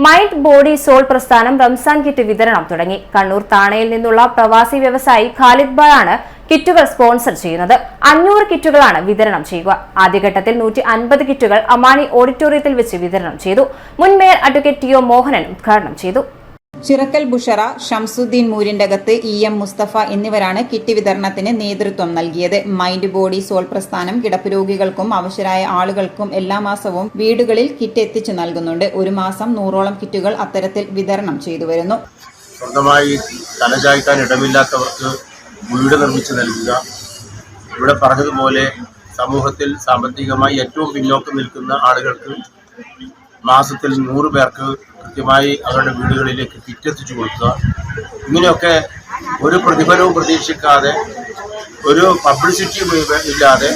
Mind body soul പ്രസ്ഥാനം Ramzan kit വിതരണം തുടങ്ങി. കണ്ണൂർ താണയിൽ നിന്നുള്ള പ്രവാസി വ്യവസായി ഖാലിദ് ബായ് ആണ് കിറ്റുകൾ സ്പോൺസർ ചെയ്യുന്നത്. 500 കിറ്റുകളാണ് വിതരണം ചെയ്യുക. ആദ്യഘട്ടത്തിൽ 150 കിറ്റുകൾ അമാനി ഓഡിറ്റോറിയത്തിൽ വെച്ച് വിതരണം ചെയ്തു. മുൻ mayor advocate T O Mohanan ഉദ്ഘാടനം ചെയ്തു. ചിറക്കൽ ബുഷറ, ഷംസുദ്ദീൻ മൂരിന്റകത്ത്, EM മുസ്തഫ എന്നിവരാണ് കിറ്റ് വിതരണത്തിന് നേതൃത്വം നൽകിയത്. മൈൻഡ് ബോഡി സോൾ പ്രസ്ഥാനം കിടപ്പ് രോഗികൾക്കും അവശരായ ആളുകൾക്കും എല്ലാ മാസവും വീടുകളിൽ കിറ്റ് എത്തിച്ചു നൽകുന്നുണ്ട്. ഒരു മാസം 100ഓളം കിറ്റുകൾ അത്തരത്തിൽ വിതരണം ചെയ്തു വരുന്നു. സ്വന്തമായി തലചായ്ക്കാൻ ഇടമില്ലാത്തവർക്ക് വീട് നിർമ്മിച്ചു നൽകുക. ഇവിടെ പറഞ്ഞതുപോലെ സമൂഹത്തിൽ സാമ്പത്തികമായി ഏറ്റവും പിന്നോക്കം നിൽക്കുന്ന ആളുകൾക്ക് മാസത്തിൽ 100 പേർക്ക് കൃത്യമായി അവരുടെ വീടുകളിലേക്ക് കിറ്റ് എത്തിച്ചു കൊടുക്കുക. ഇങ്ങനെയൊക്കെ ഒരു പ്രതിഫലവും പ്രതീക്ഷിക്കാതെ, ഒരു പബ്ലിസിറ്റിയും ഇല്ലാതെ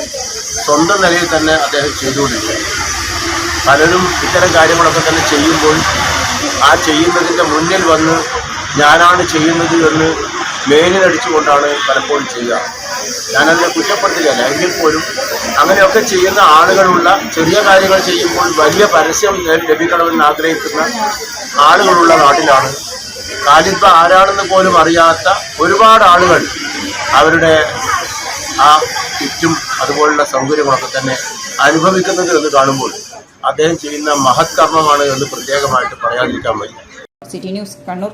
സ്വന്തം നിലയിൽ തന്നെ അദ്ദേഹം ചെയ്തുകൊണ്ടിരിക്കുക. പലരും ഇത്തരം കാര്യങ്ങളൊക്കെ തന്നെ ചെയ്യുമ്പോൾ ആ ചെയ്യുന്നതിൻ്റെ മുന്നിൽ വന്ന് ഞാനാണ് ചെയ്യുന്നത് എന്ന് മേലിനടിച്ചുകൊണ്ടാണ് പലപ്പോഴും ചെയ്യുക. ഞാനതിനെ കുറ്റപ്പെടുത്തുകയല്ല. എങ്കിൽ പോലും അങ്ങനെയൊക്കെ ചെയ്യുന്ന ആളുകളുള്ള, ചെറിയ കാര്യങ്ങൾ ചെയ്യുമ്പോൾ വലിയ പരസ്യം ലഭിക്കണമെന്ന് ആഗ്രഹിക്കുന്ന ആളുകളുള്ള നാട്ടിലാണ് ഖാലിദ് ബായ് ആരാണെന്ന് പോലും അറിയാത്ത ഒരുപാട് ആളുകൾ അവരുടെ ആ കിറ്റും അതുപോലുള്ള സൗകര്യങ്ങളൊക്കെ തന്നെ അനുഭവിക്കുന്നത് എന്ന് കാണുമ്പോൾ അദ്ദേഹം ചെയ്യുന്ന മഹത് കർമ്മമാണ് എന്ന് പ്രത്യേകമായിട്ട് പറയാതിരിക്കാൻ വയ്യ. City news, Kannur.